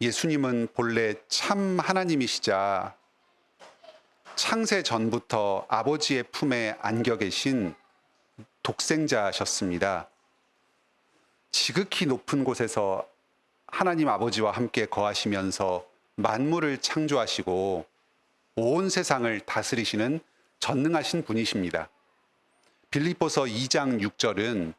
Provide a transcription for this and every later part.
예수님은 본래 참 하나님이시자 창세 전부터 아버지의 품에 안겨 계신 독생자셨습니다. 지극히 높은 곳에서 하나님 아버지와 함께 거하시면서 만물을 창조하시고 온 세상을 다스리시는 전능하신 분이십니다. 빌립보서 2장 6절은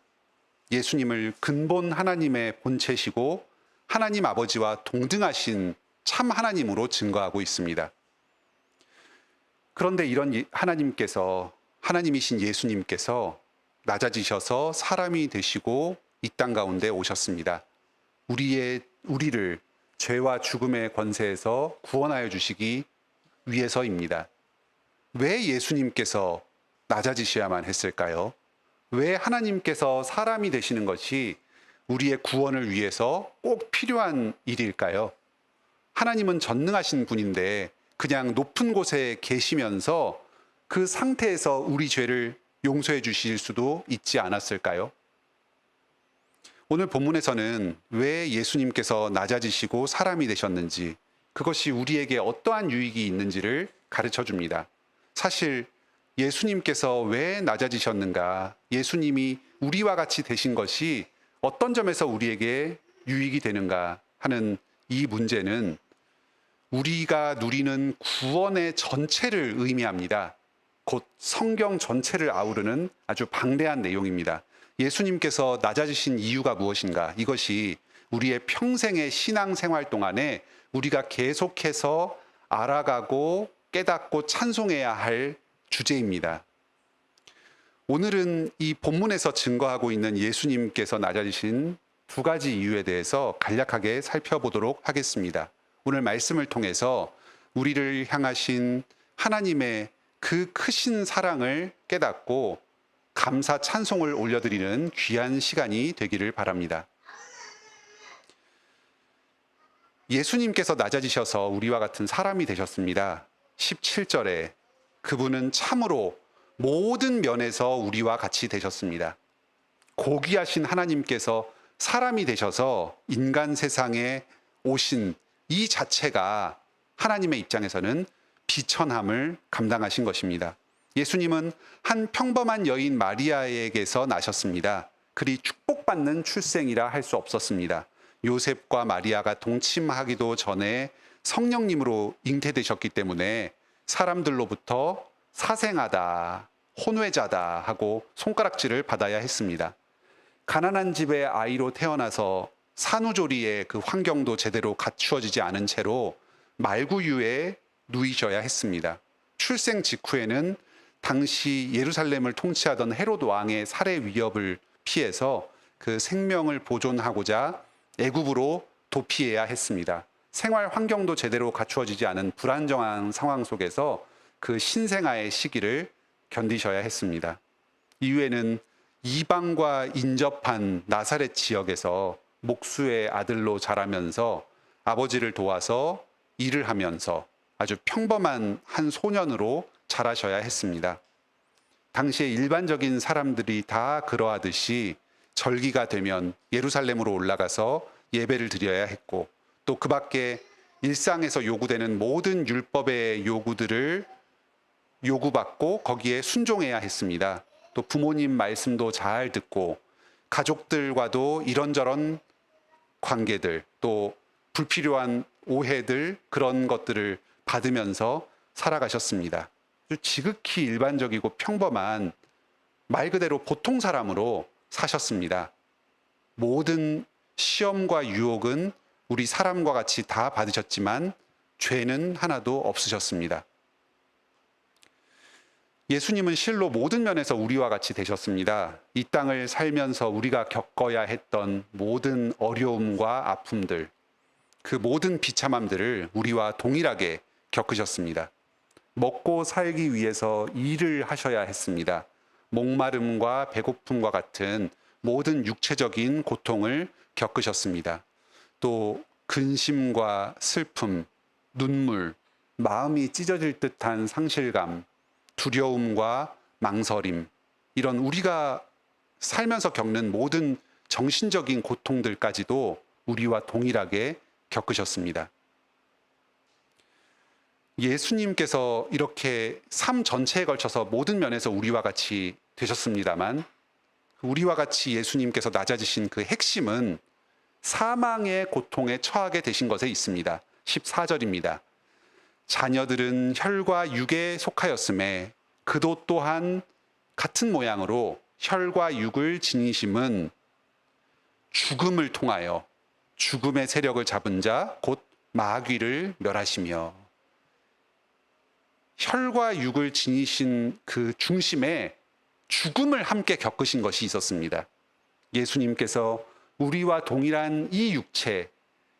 예수님을 근본 하나님의 본체시고 하나님 아버지와 동등하신 참 하나님으로 증거하고 있습니다. 그런데 이런 하나님이신 예수님께서 낮아지셔서 사람이 되시고 이 땅 가운데 오셨습니다. 우리를 죄와 죽음의 권세에서 구원하여 주시기 위해서입니다. 왜 예수님께서 낮아지셔야만 했을까요? 왜 하나님께서 사람이 되시는 것이 우리의 구원을 위해서 꼭 필요한 일일까요? 하나님은 전능하신 분인데 그냥 높은 곳에 계시면서 그 상태에서 우리 죄를 용서해 주실 수도 있지 않았을까요? 오늘 본문에서는 왜 예수님께서 낮아지시고 사람이 되셨는지, 그것이 우리에게 어떠한 유익이 있는지를 가르쳐 줍니다. 사실 예수님께서 왜 낮아지셨는가, 예수님이 우리와 같이 되신 것이 어떤 점에서 우리에게 유익이 되는가 하는 이 문제는 우리가 누리는 구원의 전체를 의미합니다. 곧 성경 전체를 아우르는 아주 방대한 내용입니다. 예수님께서 낮아지신 이유가 무엇인가? 이것이 우리의 평생의 신앙생활 동안에 우리가 계속해서 알아가고 깨닫고 찬송해야 할 주제입니다. 오늘은 이 본문에서 증거하고 있는 예수님께서 낮아지신 두 가지 이유에 대해서 간략하게 살펴보도록 하겠습니다. 오늘 말씀을 통해서 우리를 향하신 하나님의 그 크신 사랑을 깨닫고 감사 찬송을 올려드리는 귀한 시간이 되기를 바랍니다. 예수님께서 낮아지셔서 우리와 같은 사람이 되셨습니다. 17절에 그분은 참으로 모든 면에서 우리와 같이 되셨습니다. 고귀하신 하나님께서 사람이 되셔서 인간 세상에 오신 이 자체가 하나님의 입장에서는 비천함을 감당하신 것입니다. 예수님은 한 평범한 여인 마리아에게서 나셨습니다. 그리 축복받는 출생이라 할 수 없었습니다. 요셉과 마리아가 동침하기도 전에 성령님으로 잉태되셨기 때문에 사람들로부터 사생아다, 혼외자다 하고 손가락질을 받아야 했습니다. 가난한 집의 아이로 태어나서 산후조리의 그 환경도 제대로 갖추어지지 않은 채로 말구유에 누이셔야 했습니다. 출생 직후에는 당시 예루살렘을 통치하던 헤롯 왕의 살해 위협을 피해서 그 생명을 보존하고자 애굽으로 도피해야 했습니다. 생활 환경도 제대로 갖추어지지 않은 불안정한 상황 속에서 그 신생아의 시기를 견디셔야 했습니다. 이후에는 이방과 인접한 나사렛 지역에서 목수의 아들로 자라면서 아버지를 도와서 일을 하면서 아주 평범한 한 소년으로 자라셔야 했습니다. 당시에 일반적인 사람들이 다 그러하듯이 절기가 되면 예루살렘으로 올라가서 예배를 드려야 했고, 또 그 밖에 일상에서 요구되는 모든 율법의 요구들을 요구받고 거기에 순종해야 했습니다. 또 부모님 말씀도 잘 듣고 가족들과도 이런저런 관계들, 또 불필요한 오해들, 그런 것들을 받으면서 살아가셨습니다. 지극히 일반적이고 평범한 말 그대로 보통 사람으로 사셨습니다. 모든 시험과 유혹은 우리 사람과 같이 다 받으셨지만 죄는 하나도 없으셨습니다. 예수님은 실로 모든 면에서 우리와 같이 되셨습니다. 이 땅을 살면서 우리가 겪어야 했던 모든 어려움과 아픔들, 그 모든 비참함들을 우리와 동일하게 겪으셨습니다. 먹고 살기 위해서 일을 하셔야 했습니다. 목마름과 배고픔과 같은 모든 육체적인 고통을 겪으셨습니다. 또 근심과 슬픔, 눈물, 마음이 찢어질 듯한 상실감, 두려움과 망설임, 이런 우리가 살면서 겪는 모든 정신적인 고통들까지도 우리와 동일하게 겪으셨습니다. 예수님께서 이렇게 삶 전체에 걸쳐서 모든 면에서 우리와 같이 되셨습니다만, 우리와 같이 예수님께서 낮아지신 그 핵심은 사망의 고통에 처하게 되신 것에 있습니다. 14절입니다. 자녀들은 혈과 육에 속하였음에 그도 또한 같은 모양으로 혈과 육을 지니심은 죽음을 통하여 죽음의 세력을 잡은 자 곧 마귀를 멸하시며, 혈과 육을 지니신 그 중심에 죽음을 함께 겪으신 것이 있었습니다. 예수님께서 우리와 동일한 이 육체,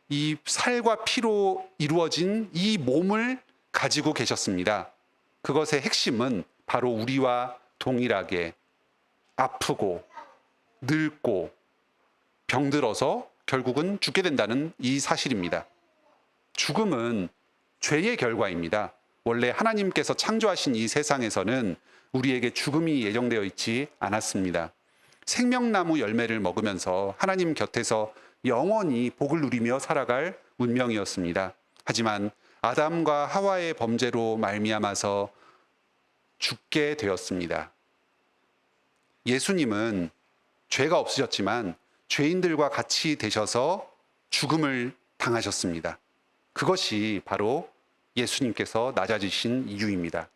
이 살과 피로 이루어진 이 몸을 가지고 계셨습니다. 그것의 핵심은 바로 우리와 동일하게 아프고 늙고 병들어서 결국은 죽게 된다는 이 사실입니다. 죽음은 죄의 결과입니다. 원래 하나님께서 창조하신 이 세상에서는 우리에게 죽음이 예정되어 있지 않았습니다. 생명나무 열매를 먹으면서 하나님 곁에서 영원히 복을 누리며 살아갈 운명이었습니다. 하지만 아담과 하와의 범죄로 말미암아서 죽게 되었습니다. 예수님은 죄가 없으셨지만 죄인들과 같이 되셔서 죽음을 당하셨습니다. 그것이 바로 예수님께서 낮아지신 이유입니다.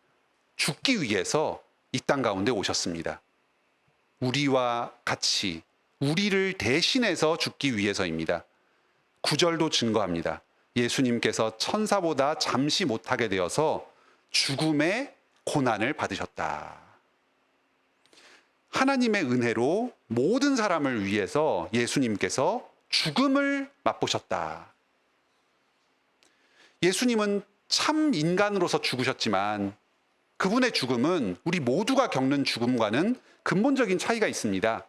죽기 위해서 이 땅 가운데 오셨습니다. 우리와 같이, 우리를 대신해서 죽기 위해서입니다. 9절도 증거합니다. 예수님께서 천사보다 잠시 못하게 되어서 죽음의 고난을 받으셨다. 하나님의 은혜로 모든 사람을 위해서 예수님께서 죽음을 맛보셨다. 예수님은 참 인간으로서 죽으셨지만 그분의 죽음은 우리 모두가 겪는 죽음과는 근본적인 차이가 있습니다.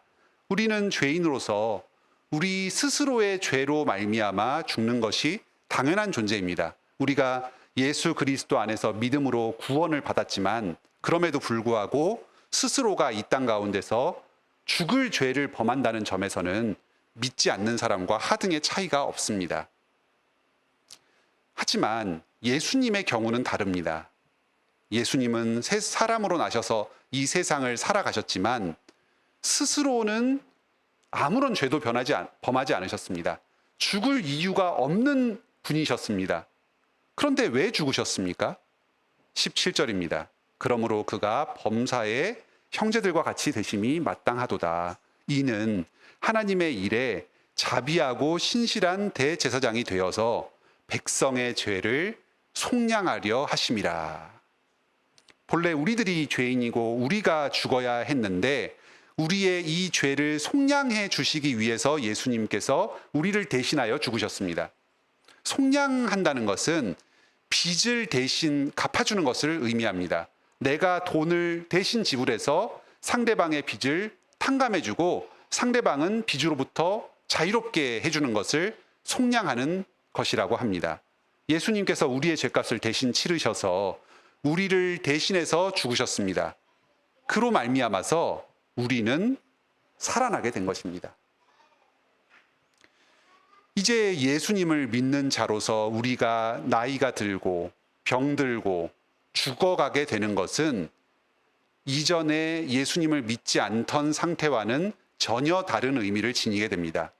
우리는 죄인으로서 우리 스스로의 죄로 말미암아 죽는 것이 당연한 존재입니다. 우리가 예수 그리스도 안에서 믿음으로 구원을 받았지만 그럼에도 불구하고 스스로가 이 땅 가운데서 죽을 죄를 범한다는 점에서는 믿지 않는 사람과 하등의 차이가 없습니다. 하지만 예수님의 경우는 다릅니다. 예수님은 사람으로 나셔서 이 세상을 살아가셨지만 스스로는 아무런 죄도 범하지 않으셨습니다. 죽을 이유가 없는 분이셨습니다. 그런데 왜 죽으셨습니까? 17절입니다. 그러므로 그가 범사의 형제들과 같이 되심이 마땅하도다. 이는 하나님의 일에 자비하고 신실한 대제사장이 되어서 백성의 죄를 속량하려 하심이라. 본래 우리들이 죄인이고 우리가 죽어야 했는데 우리의 이 죄를 속량해 주시기 위해서 예수님께서 우리를 대신하여 죽으셨습니다. 속량한다는 것은 빚을 대신 갚아주는 것을 의미합니다. 내가 돈을 대신 지불해서 상대방의 빚을 탕감해주고 상대방은 빚으로부터 자유롭게 해주는 것을 속량하는 것이라고 합니다. 예수님께서 우리의 죄값을 대신 치르셔서 우리를 대신해서 죽으셨습니다. 그로 말미암아서 우리는 살아나게 된 것입니다. 이제 예수님을 믿는 자로서 우리가 나이가 들고 병들고 죽어가게 되는 것은 이전에 예수님을 믿지 않던 상태와는 전혀 다른 의미를 지니게 됩니다.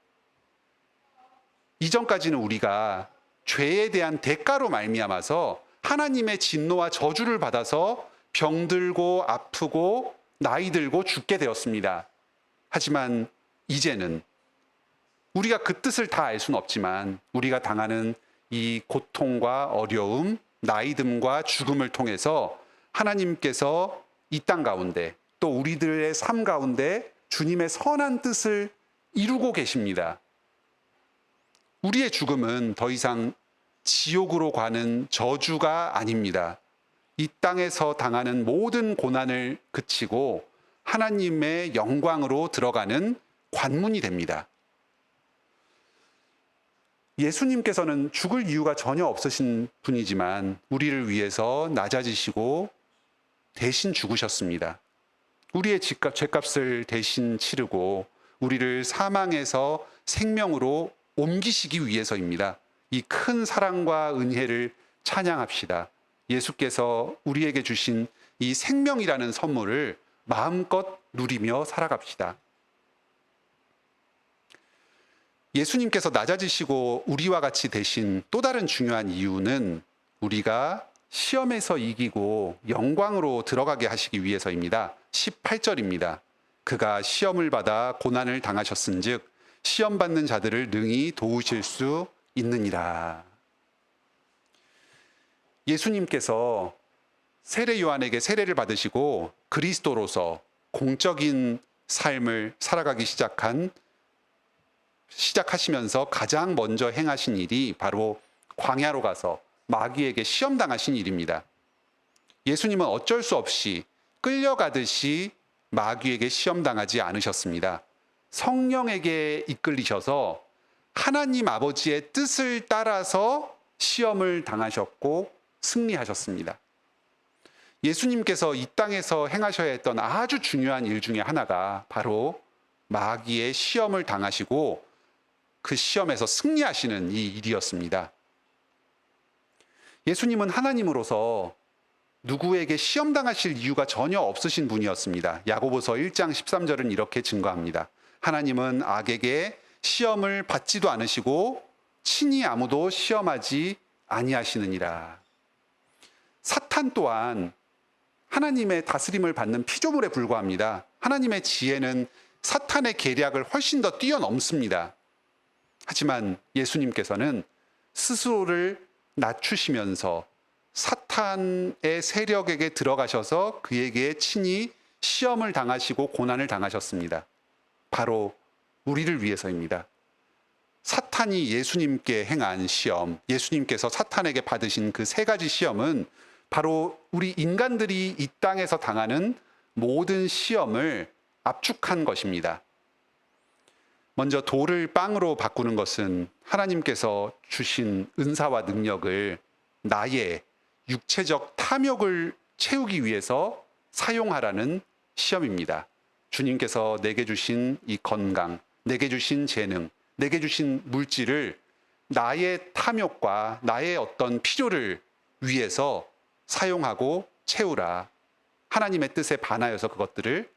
이전까지는 우리가 죄에 대한 대가로 말미암아서 하나님의 진노와 저주를 받아서 병들고 아프고 나이 들고 죽게 되었습니다. 하지만 이제는 우리가 그 뜻을 다 알 수는 없지만 우리가 당하는 이 고통과 어려움, 나이듦과 죽음을 통해서 하나님께서 이 땅 가운데 또 우리들의 삶 가운데 주님의 선한 뜻을 이루고 계십니다. 우리의 죽음은 더 이상 지옥으로 가는 저주가 아닙니다. 이 땅에서 당하는 모든 고난을 그치고 하나님의 영광으로 들어가는 관문이 됩니다. 예수님께서는 죽을 이유가 전혀 없으신 분이지만 우리를 위해서 낮아지시고 대신 죽으셨습니다. 우리의 죄값을 대신 치르고 우리를 사망에서 생명으로 옮기시기 위해서입니다. 이 큰 사랑과 은혜를 찬양합시다. 예수께서 우리에게 주신 이 생명이라는 선물을 마음껏 누리며 살아갑시다. 예수님께서 낮아지시고 우리와 같이 되신 또 다른 중요한 이유는 우리가 시험에서 이기고 영광으로 들어가게 하시기 위해서입니다. 18절입니다. 그가 시험을 받아 고난을 당하셨은즉 시험 받는 자들을 능히 도우실 수 있느니라. 예수님께서 세례 요한에게 세례를 받으시고 그리스도로서 공적인 삶을 살아가기 시작하시면서 가장 먼저 행하신 일이 바로 광야로 가서 마귀에게 시험당하신 일입니다. 예수님은 어쩔 수 없이 끌려가듯이 마귀에게 시험당하지 않으셨습니다. 성령에게 이끌리셔서 하나님 아버지의 뜻을 따라서 시험을 당하셨고 승리하셨습니다. 예수님께서 이 땅에서 행하셔야 했던 아주 중요한 일 중에 하나가 바로 마귀의 시험을 당하시고 그 시험에서 승리하시는 이 일이었습니다. 예수님은 하나님으로서 누구에게 시험당하실 이유가 전혀 없으신 분이었습니다. 야고보서 1장 13절은 이렇게 증거합니다. 하나님은 악에게 시험을 받지도 않으시고 친히 아무도 시험하지 아니하시느니라. 사탄 또한 하나님의 다스림을 받는 피조물에 불과합니다. 하나님의 지혜는 사탄의 계략을 훨씬 더 뛰어넘습니다. 하지만 예수님께서는 스스로를 낮추시면서 사탄의 세력에게 들어가셔서 그에게 친히 시험을 당하시고 고난을 당하셨습니다. 바로 우리를 위해서입니다. 사탄이 예수님께 행한 시험, 예수님께서 사탄에게 받으신 그 세 가지 시험은 바로 우리 인간들이 이 땅에서 당하는 모든 시험을 압축한 것입니다. 먼저 돌을 빵으로 바꾸는 것은 하나님께서 주신 은사와 능력을 나의 육체적 탐욕을 채우기 위해서 사용하라는 시험입니다. 주님께서 내게 주신 이 건강, 내게 주신 재능, 내게 주신 물질을 나의 탐욕과 나의 어떤 필요를 위해서 사용하고 채우라. 하나님의 뜻에 반하여서 그것들을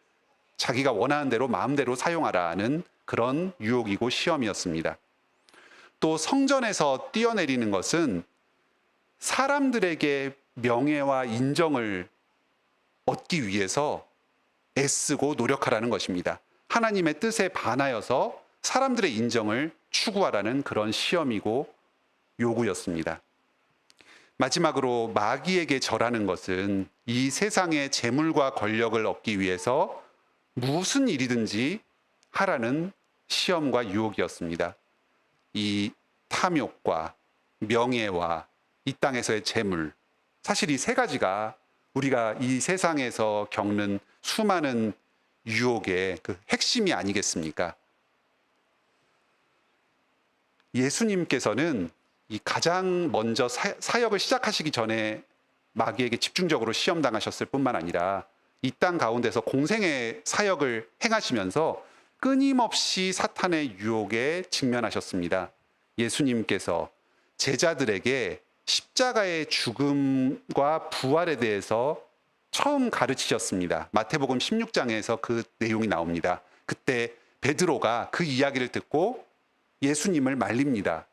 자기가 원하는 대로 마음대로 사용하라는 그런 유혹이고 시험이었습니다. 또 성전에서 뛰어내리는 것은 사람들에게 명예와 인정을 얻기 위해서 애쓰고 노력하라는 것입니다. 하나님의 뜻에 반하여서 사람들의 인정을 추구하라는 그런 시험이고 요구였습니다. 마지막으로 마귀에게 절하는 것은 이 세상의 재물과 권력을 얻기 위해서 무슨 일이든지 하라는 시험과 유혹이었습니다. 이 탐욕과 명예와 이 땅에서의 재물, 사실 이 세 가지가 우리가 이 세상에서 겪는 수많은 유혹의 그 핵심이 아니겠습니까? 예수님께서는 이 가장 먼저 사역을 시작하시기 전에 마귀에게 집중적으로 시험당하셨을 뿐만 아니라 이 땅 가운데서 공생의 사역을 행하시면서 끊임없이 사탄의 유혹에 직면하셨습니다. 예수님께서 제자들에게 십자가의 죽음과 부활에 대해서 처음 가르치셨습니다. 마태복음 16장에서 그 내용이 나옵니다. 그때 베드로가 그 이야기를 듣고 예수님을 말립니다.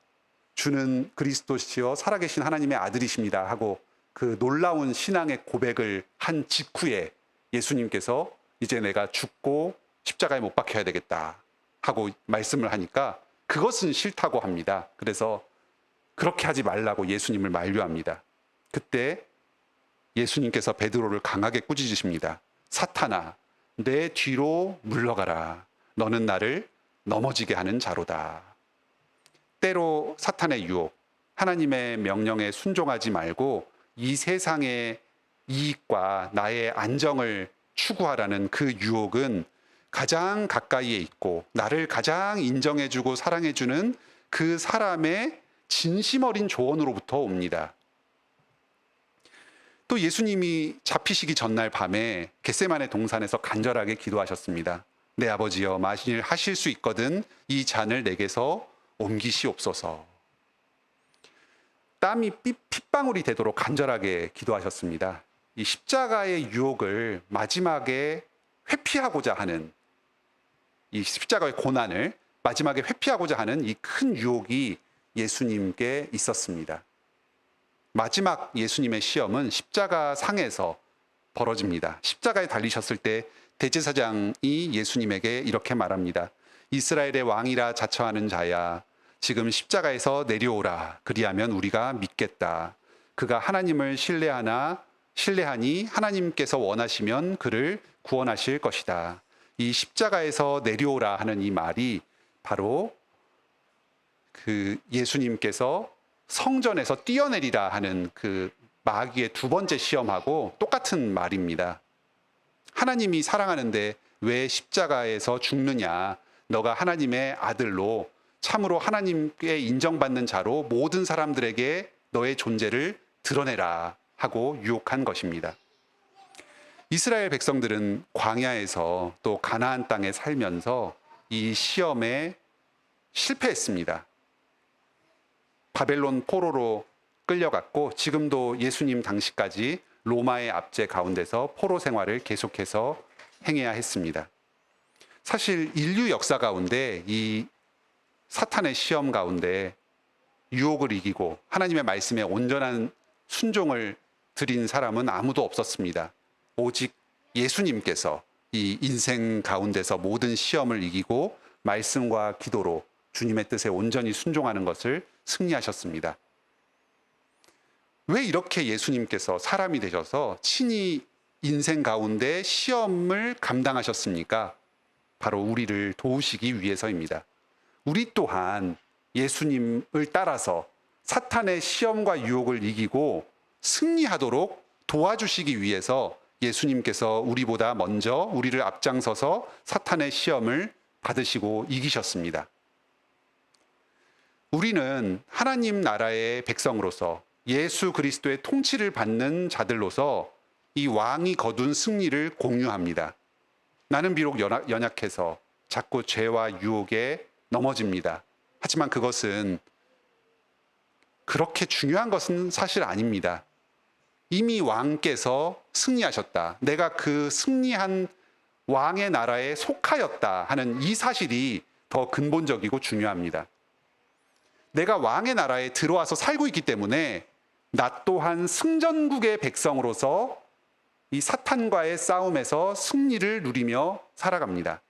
주는 그리스도시요 살아계신 하나님의 아들이십니다 하고 그 놀라운 신앙의 고백을 한 직후에 예수님께서 이제 내가 죽고 십자가에 못 박혀야 되겠다 하고 말씀을 하니까 그것은 싫다고 합니다. 그래서 그렇게 하지 말라고 예수님을 만류합니다. 그때 예수님께서 베드로를 강하게 꾸짖으십니다. 사탄아, 내 뒤로 물러가라. 너는 나를 넘어지게 하는 자로다. 때로 사탄의 유혹, 하나님의 명령에 순종하지 말고 이 세상의 이익과 나의 안정을 추구하라는 그 유혹은 가장 가까이에 있고 나를 가장 인정해주고 사랑해주는 그 사람의 진심 어린 조언으로부터 옵니다. 또 예수님이 잡히시기 전날 밤에 겟세마네 동산에서 간절하게 기도하셨습니다. 내 아버지여, 만일 하실 수 있거든 이 잔을 내게서 옮기시옵소서. 땀이 핏방울이 되도록 간절하게 기도하셨습니다. 이 십자가의 유혹을 마지막에 회피하고자 하는, 이 십자가의 고난을 마지막에 회피하고자 하는 이 큰 유혹이 예수님께 있었습니다. 마지막 예수님의 시험은 십자가 상에서 벌어집니다. 십자가에 달리셨을 때 대제사장이 예수님에게 이렇게 말합니다. 이스라엘의 왕이라 자처하는 자야, 지금 십자가에서 내려오라. 그리하면 우리가 믿겠다. 그가 하나님을 신뢰하니 하나님께서 원하시면 그를 구원하실 것이다. 이 십자가에서 내려오라 하는 이 말이 바로 그 예수님께서 성전에서 뛰어내리라 하는 그 마귀의 두 번째 시험하고 똑같은 말입니다. 하나님이 사랑하는데 왜 십자가에서 죽느냐? 너가 하나님의 아들로 참으로 하나님께 인정받는 자로 모든 사람들에게 너의 존재를 드러내라 하고 유혹한 것입니다. 이스라엘 백성들은 광야에서 또 가나안 땅에 살면서 이 시험에 실패했습니다. 바벨론 포로로 끌려갔고 지금도 예수님 당시까지 로마의 압제 가운데서 포로 생활을 계속해서 행해야 했습니다. 사실 인류 역사 가운데 이 사탄의 시험 가운데 유혹을 이기고 하나님의 말씀에 온전한 순종을 드린 사람은 아무도 없었습니다. 오직 예수님께서 이 인생 가운데서 모든 시험을 이기고 말씀과 기도로 주님의 뜻에 온전히 순종하는 것을 승리하셨습니다. 왜 이렇게 예수님께서 사람이 되셔서 친히 인생 가운데 시험을 감당하셨습니까? 바로 우리를 도우시기 위해서입니다. 우리 또한 예수님을 따라서 사탄의 시험과 유혹을 이기고 승리하도록 도와주시기 위해서 예수님께서 우리보다 먼저 우리를 앞장서서 사탄의 시험을 받으시고 이기셨습니다. 우리는 하나님 나라의 백성으로서 예수 그리스도의 통치를 받는 자들로서 이 왕이 거둔 승리를 공유합니다. 나는 비록 연약해서 자꾸 죄와 유혹에 넘어집니다. 하지만 그것은 그렇게 중요한 것은 사실 아닙니다. 이미 왕께서 승리하셨다. 내가 그 승리한 왕의 나라에 속하였다 하는 이 사실이 더 근본적이고 중요합니다. 내가 왕의 나라에 들어와서 살고 있기 때문에 나 또한 승전국의 백성으로서 이 사탄과의 싸움에서 승리를 누리며 살아갑니다.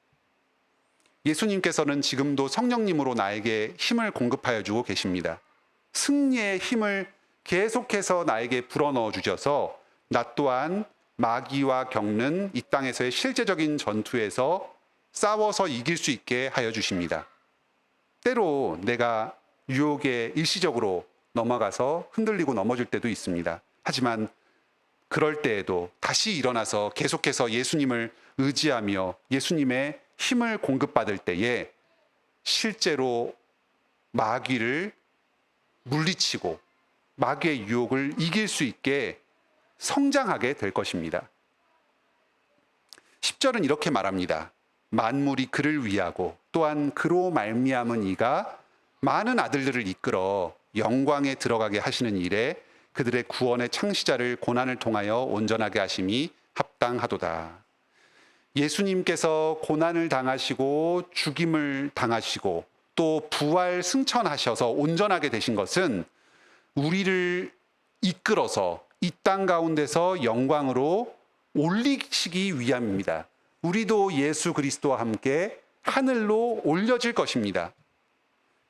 예수님께서는 지금도 성령님으로 나에게 힘을 공급하여 주고 계십니다. 승리의 힘을 계속해서 나에게 불어넣어 주셔서 나 또한 마귀와 겪는 이 땅에서의 실제적인 전투에서 싸워서 이길 수 있게 하여 주십니다. 때로 내가 유혹에 일시적으로 넘어가서 흔들리고 넘어질 때도 있습니다. 하지만 그럴 때에도 다시 일어나서 계속해서 예수님을 의지하며 예수님의 힘을 공급받을 때에 실제로 마귀를 물리치고 마귀의 유혹을 이길 수 있게 성장하게 될 것입니다. 10절은 이렇게 말합니다. 만물이 그를 위하고 또한 그로 말미암은 이가 많은 아들들을 이끌어 영광에 들어가게 하시는 일에 그들의 구원의 창시자를 고난을 통하여 온전하게 하심이 합당하도다. 예수님께서 고난을 당하시고 죽임을 당하시고 또 부활 승천하셔서 온전하게 되신 것은 우리를 이끌어서 이 땅 가운데서 영광으로 올리시기 위함입니다. 우리도 예수 그리스도와 함께 하늘로 올려질 것입니다.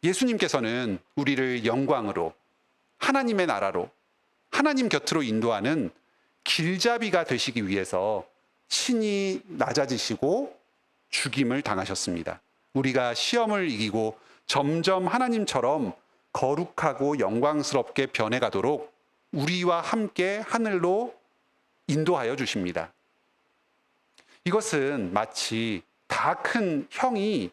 예수님께서는 우리를 영광으로 하나님의 나라로 하나님 곁으로 인도하는 길잡이가 되시기 위해서 친히 낮아지시고 죽임을 당하셨습니다. 우리가 시험을 이기고 점점 하나님처럼 거룩하고 영광스럽게 변해가도록 우리와 함께 하늘로 인도하여 주십니다. 이것은 마치 다 큰 형이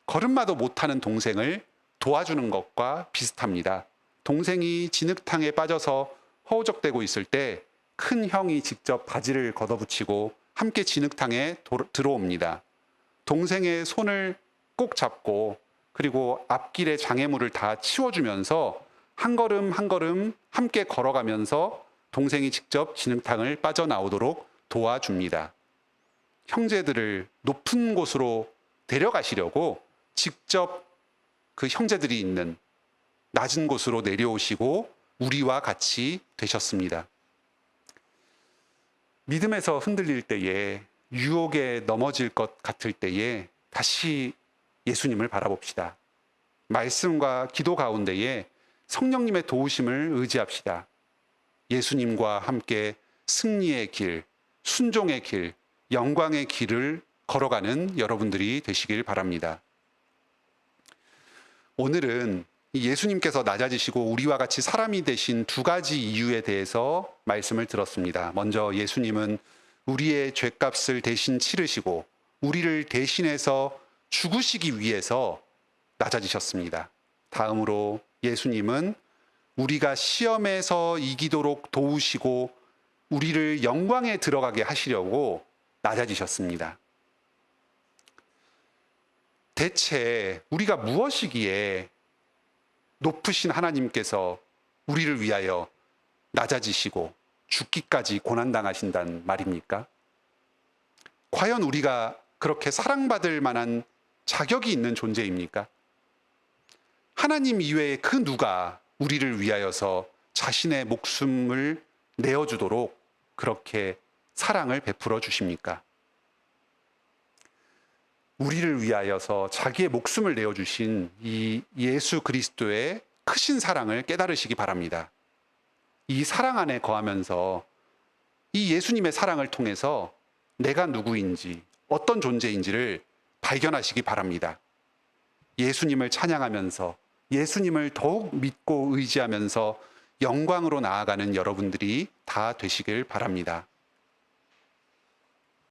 걸음마도 못하는 동생을 도와주는 것과 비슷합니다. 동생이 진흙탕에 빠져서 허우적대고 있을 때 큰 형이 직접 바지를 걷어붙이고 함께 진흙탕에 들어옵니다. 동생의 손을 꼭 잡고 그리고 앞길의 장애물을 다 치워주면서 한 걸음 한 걸음 함께 걸어가면서 동생이 직접 진흙탕을 빠져나오도록 도와줍니다. 형제들을 높은 곳으로 데려가시려고 직접 그 형제들이 있는 낮은 곳으로 내려오시고 우리와 같이 되셨습니다. 믿음에서 흔들릴 때에, 유혹에 넘어질 것 같을 때에 다시 예수님을 바라봅시다. 말씀과 기도 가운데에 성령님의 도우심을 의지합시다. 예수님과 함께 승리의 길, 순종의 길, 영광의 길을 걸어가는 여러분들이 되시길 바랍니다. 오늘은 예수님께서 낮아지시고 우리와 같이 사람이 되신 두 가지 이유에 대해서 말씀을 들었습니다. 먼저 예수님은 우리의 죄값을 대신 치르시고 우리를 대신해서 죽으시기 위해서 낮아지셨습니다. 다음으로 예수님은 우리가 시험에서 이기도록 도우시고 우리를 영광에 들어가게 하시려고 낮아지셨습니다. 대체 우리가 무엇이기에 높으신 하나님께서 우리를 위하여 낮아지시고 죽기까지 고난당하신단 말입니까? 과연 우리가 그렇게 사랑받을 만한 자격이 있는 존재입니까? 하나님 이외에 그 누가 우리를 위하여서 자신의 목숨을 내어주도록 그렇게 사랑을 베풀어 주십니까? 우리를 위하여서 자기의 목숨을 내어주신 이 예수 그리스도의 크신 사랑을 깨달으시기 바랍니다. 이 사랑 안에 거하면서 이 예수님의 사랑을 통해서 내가 누구인지, 어떤 존재인지를 발견하시기 바랍니다. 예수님을 찬양하면서 예수님을 더욱 믿고 의지하면서 영광으로 나아가는 여러분들이 다 되시길 바랍니다.